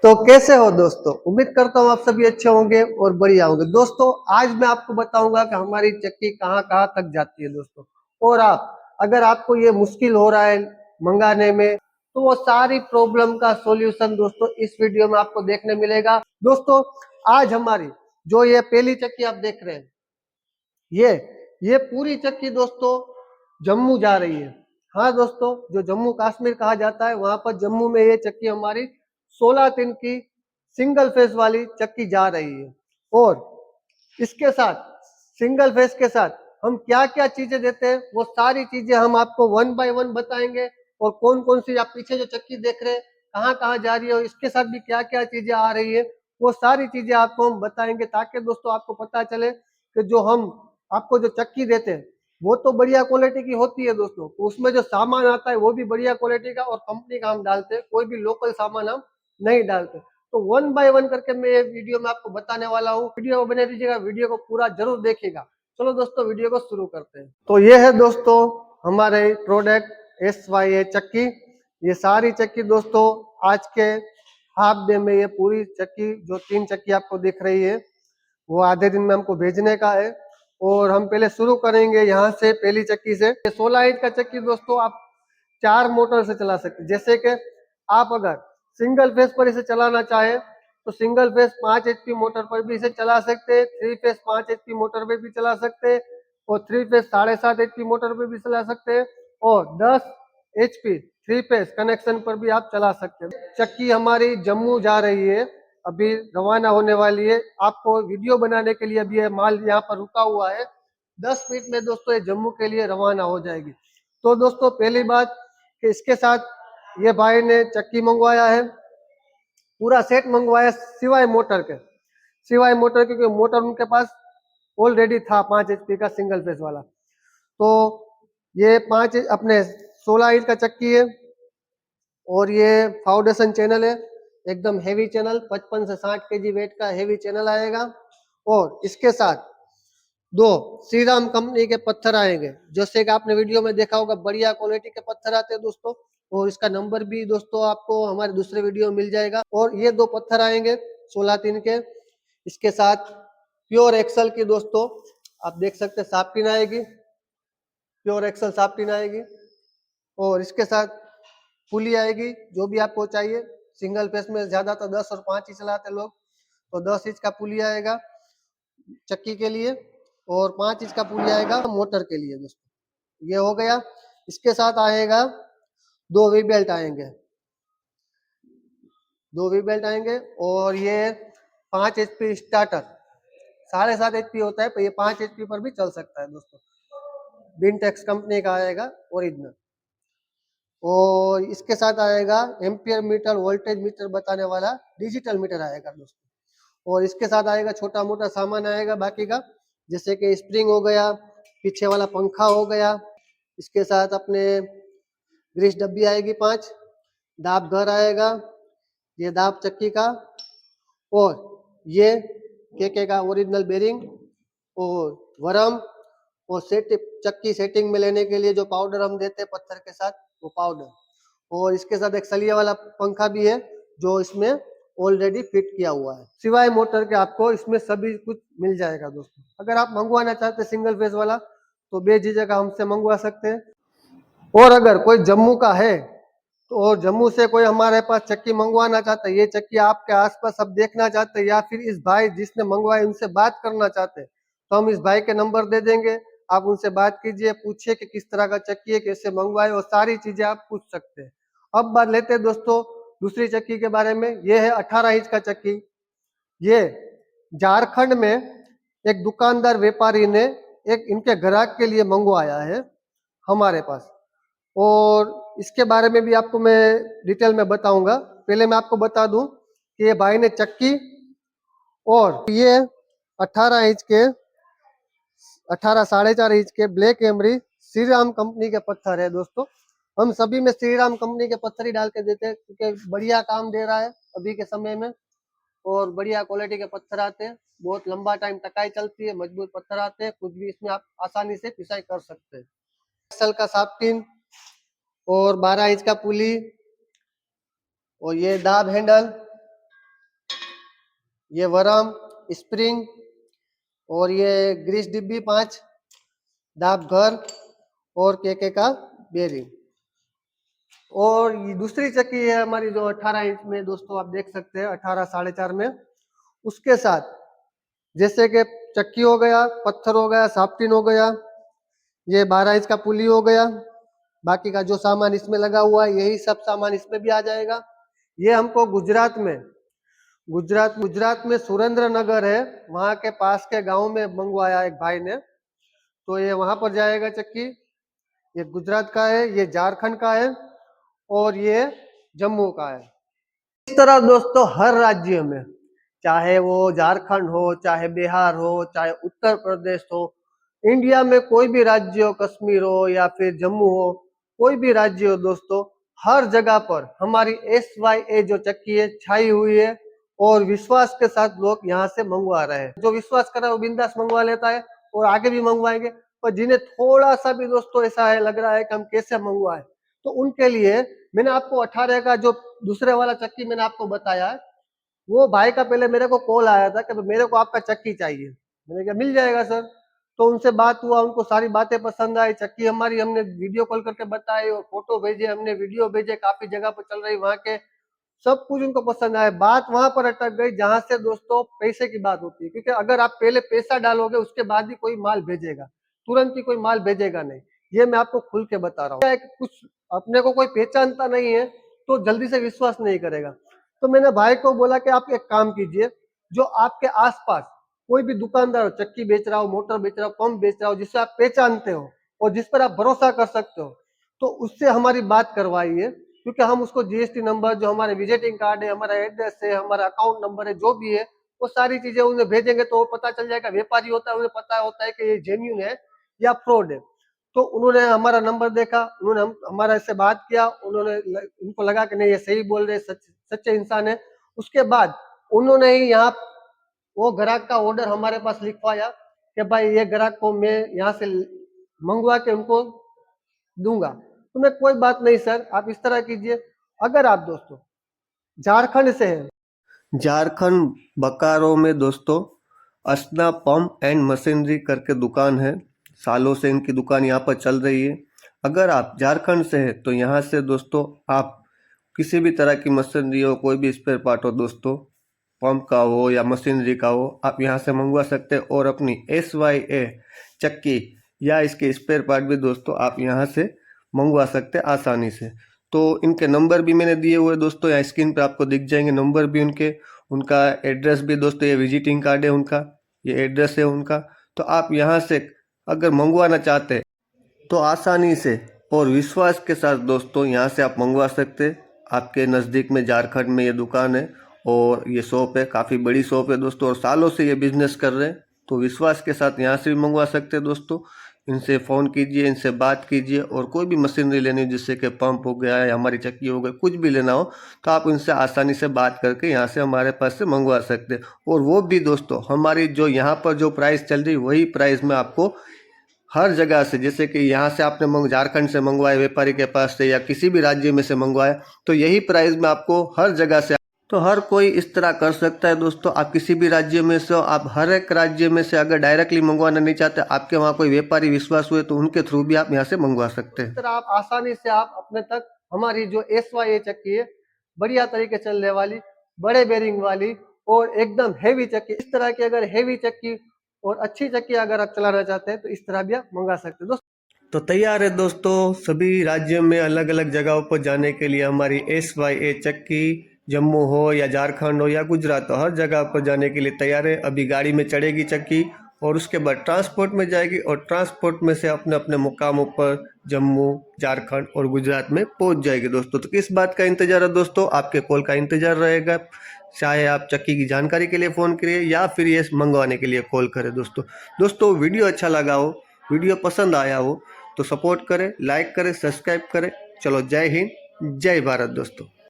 तो कैसे हो दोस्तों। उम्मीद करता हूँ आप सभी अच्छे होंगे और बढ़िया होंगे। दोस्तों आज मैं आपको बताऊंगा कि हमारी चक्की कहाँ कहाँ तक जाती है दोस्तों। और आप अगर आपको ये मुश्किल हो रहा है मंगाने में, तो वो सारी प्रॉब्लम का सॉल्यूशन दोस्तों इस वीडियो में आपको देखने मिलेगा। दोस्तों आज हमारी जो ये पहली चक्की आप देख रहे हैं, ये पूरी चक्की दोस्तों जम्मू जा रही है। हाँ दोस्तों, जो जम्मू कश्मीर कहा जाता है वहां पर जम्मू में ये चक्की हमारी 16 दिन की सिंगल फेस वाली चक्की जा रही है। और इसके साथ सिंगल फेस के साथ हम क्या क्या चीजें देते हैं वो सारी चीजें हम आपको वन बाय वन बताएंगे। और कौन कौन सी आप पीछे जो चक्की देख रहे हैं कहाँ कहाँ जा रही है और इसके साथ भी क्या क्या चीजें आ रही है, वो सारी चीजें आपको हम बताएंगे, ताकि दोस्तों आपको पता चले कि जो हम आपको जो चक्की देते हैं वो तो बढ़िया क्वालिटी की होती है दोस्तों। तो उसमें जो सामान आता है वो भी बढ़िया क्वालिटी का और कंपनी का हम डालते हैं, कोई भी लोकल सामान हम नहीं डालते। तो वन बाय वन करके मैं ये वीडियो में आपको बताने वाला हूँ। वीडियो को बने दीजिएगा, वीडियो को पूरा जरूर देखिएगा। चलो दोस्तों वीडियो को शुरू करते हैं। तो ये है दोस्तों हमारे प्रोडक्ट SYA चक्की। ये सारी चक्की दोस्तों आज के हाफ डे में, ये पूरी चक्की जो 3 चक्की आपको दिख रही है वो आधे दिन में हमको भेजने का है। और हम पहले शुरू करेंगे यहाँ से, पहली चक्की से। 16 इंच का चक्की दोस्तों आप 4 मोटर से चला सकते हैं। जैसे कि आप अगर सिंगल फेस पर इसे चलाना चाहे तो सिंगल फेस 5 HP मोटर पर भी इसे चला सकते हैं, 3 फेस 5 HP मोटर पर भी चला सकते हैं और 3 फेस 7.5 HP मोटर पर भी चला सकते हैं और 10 HP 3 फेस कनेक्शन पर भी आप चला सकते हैं। चक्की हमारी जम्मू जा रही है, अभी रवाना होने वाली है। आपको वीडियो बनाने के लिए अभी ये माल यहाँ पर रुका हुआ है। 10 मिनट में दोस्तों ये जम्मू के लिए रवाना हो जाएगी। तो दोस्तों पहली बात कि इसके साथ ये भाई ने चक्की मंगवाया है, पूरा सेट मंगवाया सिवाय मोटर के, सिवाय मोटर, क्योंकि मोटर उनके पास ऑलरेडी था 5 HP का सिंगल फेस वाला। तो ये 5 अपने 16 इंच का चक्की है और ये फाउंडेशन चैनल है, एकदम हेवी चैनल, 55 से 60 kg वेट का हेवी चैनल आएगा। और इसके साथ 2 श्री राम कंपनी के पत्थर आएंगे, जैसे कि आपने वीडियो में देखा होगा, बढ़िया क्वालिटी के पत्थर आते हैं दोस्तों। और इसका नंबर भी दोस्तों आपको हमारे दूसरे वीडियो में मिल जाएगा। और ये 2 पत्थर आएंगे 16 तीन के। इसके साथ प्योर एक्सल की दोस्तों आप देख सकते हैं साफ टीन आएगी, प्योर एक्सल साफ टीन आएगी। और इसके साथ पुली आएगी, जो भी आपको चाहिए। सिंगल फेस में ज्यादातर 10 और 5 ही चलाते लोग, तो 10 इंच का पुली आएगा चक्की के लिए और 5 इंच का पुली आएगा मोटर के लिए दोस्तों। ये हो गया। इसके साथ आएगा 2 वी बेल्ट आएंगे, 2 वी बेल्ट आएंगे। और ये 5 HP स्टार्टर, 7.5 HP होता है पर ये 5 HP पर भी चल सकता है दोस्तों। बिनटेक्स कंपनी का आएगा ओरिजिनल। और इसके साथ आएगा एम्पियर मीटर, वोल्टेज मीटर बताने वाला डिजिटल मीटर आएगा दोस्तों। और इसके साथ आएगा छोटा मोटा सामान आएगा बाकी का, जैसे कि स्प्रिंग हो गया, पीछे वाला पंखा हो गया। इसके साथ अपने ग्रीस डब्बी आएगी 5, दाब घर आएगा, ये दाब चक्की का, और ये के का ओरिजिनल बेरिंग और वरम, और चक्की सेटिंग में लेने के लिए जो पाउडर हम देते हैं पत्थर के साथ, वो पाउडर। और इसके साथ एक सलिया वाला पंखा भी है जो इसमें ऑलरेडी फिट किया हुआ है। सिवाय मोटर के आपको इसमें सभी कुछ मिल जाएगा दोस्तों। अगर आप मंगवाना चाहते हैं सिंगल फेस वाला तो बेझिझक हमसे मंगवा सकते हैं। और अगर कोई जम्मू का है तो, और जम्मू से कोई हमारे पास चक्की मंगवाना चाहता है, ये चक्की आपके आसपास अब देखना चाहते हैं, या फिर इस भाई जिसने मंगवाई उनसे बात करना चाहते हैं, तो हम इस भाई के नंबर दे देंगे। आप उनसे बात कीजिए, पूछिए कि किस तरह का चक्की है, कैसे मंगवाए, और सारी चीजें आप पूछ सकते हैं। अब बात लेते हैं दोस्तों दूसरी चक्की के बारे में। ये है 18 इंच का चक्की। ये झारखंड में एक दुकानदार व्यापारी ने एक इनके ग्राहक के लिए मंगवाया है हमारे पास, और इसके बारे में भी आपको मैं डिटेल में बताऊंगा। पहले मैं आपको बता दूं कि ये भाई ने चक्की और ये 18 इंच के 18 4.5 इंच के black emery Shri Ram company के पत्थर है दोस्तों। हम सभी में श्री राम कंपनी के पत्थर ही डाल के देते हैं, क्योंकि बढ़िया काम दे रहा है अभी के समय में, और बढ़िया क्वालिटी के पत्थर आते हैं, बहुत लंबा टाइम टकाई चलती है, मजबूत पत्थर आते हैं, कुछ भी इसमें आप आसानी से पिसाई कर सकते हैं। एक्सल का साफ्टिन और 12 इंच का पुली, और ये दाब हैंडल, ये वरम, स्प्रिंग और ये ग्रीस डिब्बी 5, दाब घर और केके का बेरिंग। और ये दूसरी चक्की है हमारी जो 18 इंच में दोस्तों आप देख सकते हैं 18 4.5 में, उसके साथ जैसे कि चक्की हो गया, पत्थर हो गया, साफ्टिन हो गया, ये 12 इंच का पुली हो गया, बाकी का जो सामान इसमें लगा हुआ है यही सब सामान इसमें भी आ जाएगा। ये हमको गुजरात में सुरेंद्र नगर है, वहाँ के पास के गांव में मंगवाया एक भाई ने, तो ये वहां पर जाएगा चक्की। ये गुजरात का है, ये झारखंड का है और ये जम्मू का है। इस तरह दोस्तों हर राज्य में, चाहे वो झारखंड हो, चाहे बिहार हो, चाहे उत्तर प्रदेश हो, इंडिया में कोई भी राज्य हो, कश्मीर हो या फिर जम्मू हो, कोई भी राज्य हो दोस्तों, हर जगह पर हमारी SYA जो चक्की है छाई हुई है और विश्वास के साथ लोग यहाँ से मंगवा रहे हैं। जो विश्वास कर रहा है वो बिंदास मंगवा लेता है और आगे भी मंगवाएंगे, पर जिन्हें थोड़ा सा भी दोस्तों ऐसा है लग रहा है कि हम कैसे मंगवाए, तो उनके लिए मैंने आपको 18 का जो दूसरे वाला चक्की मैंने आपको बताया है, वो भाई का पहले मेरे को कॉल आया था कि मेरे को आपका चक्की चाहिए। मैंने कहा मिल जाएगा सर। तो उनसे बात हुआ, उनको सारी बातें पसंद आई, चक्की हमारी हमने वीडियो कॉल करके बताई और फोटो भेजे, हमने वीडियो भेजे, काफी जगह पर चल रही वहां के, सब कुछ उनको पसंद आया। बात वहां पर अटक गई जहां से दोस्तों पैसे की बात होती है, क्योंकि अगर आप पहले पैसा डालोगे उसके बाद ही कोई माल भेजेगा, तुरंत ही कोई माल भेजेगा नहीं। ये मैं आपको खुल के बता रहा हूँ। कुछ अपने को कोई पहचानता नहीं है तो जल्दी से विश्वास नहीं करेगा। तो मैंने भाई को बोला कि आप एक काम कीजिए, जो आपके आसपास कोई भी दुकानदार हो, चक्की बेच रहा हो, मोटर बेच रहा हो, पंप बेच रहा हो, जिससे आप पहचानते हो और जिस पर आप भरोसा कर सकते हो, तो उससे हमारी बात करवाइए। क्योंकि हम उसको GST नंबर, जो हमारे विजिटिंग कार्ड है, हमारा एड्रेस है, हमारा अकाउंट नंबर है, जो भी है वो सारी चीजें उन्हें भेजेंगे तो वो पता चल जाएगा। व्यापारी होता है, उन्हें पता होता है कि ये जेन्युइन है या फ्रॉड है। तो उन्होंने हमारा नंबर देखा, उन्होंने हमारा इससे बात किया, उनको लगा कि नहीं ये सही बोल रहे, सच्चे इंसान है। उसके बाद उन्होंने ही यहाँ वो ग्राहक का ऑर्डर हमारे पास लिखवाया कि भाई ये ग्राहक को मैं यहाँ से मंगवा के उनको दूंगा। तो मैं कोई बात नहीं सर, आप इस तरह कीजिए। अगर आप दोस्तों झारखंड से हैं, झारखंड बकारो में दोस्तों असना पंप एंड मशीनरी करके दुकान है, सालों से इनकी दुकान यहाँ पर चल रही है। अगर आप झारखंड से हैं तो यहाँ से दोस्तों आप किसी भी तरह की मशीनरी हो, कोई भी स्पेयर पार्ट हो दोस्तों, पंप का हो या मशीनरी का हो, आप यहाँ से मंगवा सकते हैं और अपनी SYA चक्की या इसके स्पेयर पार्ट भी दोस्तों आप यहाँ से मंगवा सकते हैं आसानी से। तो इनके नंबर भी मैंने दिए हुए दोस्तों, यहाँ स्क्रीन पर आपको दिख जाएंगे नंबर भी उनके, उनका एड्रेस भी दोस्तों, ये विजिटिंग कार्ड है उनका, ये एड्रेस है उनका। तो आप यहाँ से अगर मंगवाना चाहते हैं तो आसानी से और विश्वास के साथ दोस्तों यहाँ से आप मंगवा सकते हैं। आपके नज़दीक में झारखंड में ये दुकान है और ये शॉप है, काफ़ी बड़ी शॉप है दोस्तों, और सालों से ये बिजनेस कर रहे हैं। तो विश्वास के साथ यहाँ से भी मंगवा सकते हैं दोस्तों। इनसे फ़ोन कीजिए, इनसे बात कीजिए, और कोई भी मशीनरी लेनी हो, जिससे कि पंप हो गया या हमारी चक्की हो गई, कुछ भी लेना हो तो आप इनसे आसानी से बात करके यहाँ से हमारे पास से मंगवा सकते हैं। और वो भी दोस्तों हमारी जो यहाँ पर जो प्राइस चल रही वही प्राइस में आपको हर जगह से, जैसे कि यहाँ से आपने झारखंड से मंगवाए व्यापारी के पास से या किसी भी राज्य में से मंगवाए, तो यही प्राइस में आपको हर जगह से, तो हर कोई इस तरह कर सकता है दोस्तों। आप किसी भी राज्य में से हो, आप हर एक राज्य में से अगर डायरेक्टली मंगवाना नहीं चाहते, आपके वहाँ कोई व्यापारी विश्वास हुए तो उनके थ्रू भी आप यहाँ से मंगवा सकते हैं। इस तरह आप आसानी से आप अपने तक हमारी जो SYA चक्की है, बढ़िया तरीके चलने वाली, बड़े बेरिंग वाली और एकदम हैवी चक्की, इस तरह की अगर हैवी चक्की और अच्छी चक्की अगर आप चलाना चाहते हैं तो इस तरह भी आप मंगा सकते हैं दोस्तों। तो तैयार है दोस्तों सभी राज्यों में अलग अलग जगहों पर जाने के लिए हमारी SYA चक्की, जम्मू हो या झारखंड हो या गुजरात हो, हर जगह पर जाने के लिए तैयार है। अभी गाड़ी में चढ़ेगी चक्की और उसके बाद ट्रांसपोर्ट में जाएगी और ट्रांसपोर्ट में से अपने अपने मुकामों पर जम्मू, झारखंड और गुजरात में पहुंच जाएगी दोस्तों। तो किस बात का इंतजार है दोस्तों? आपके कॉल का इंतजार रहेगा। चाहे आप चक्की की जानकारी के लिए फ़ोन करिए या फिर ये मंगवाने के लिए कॉल करें दोस्तों वीडियो अच्छा लगा हो, वीडियो पसंद आया हो तो सपोर्ट करें, लाइक करें, सब्सक्राइब करें। चलो जय हिंद, जय भारत दोस्तों।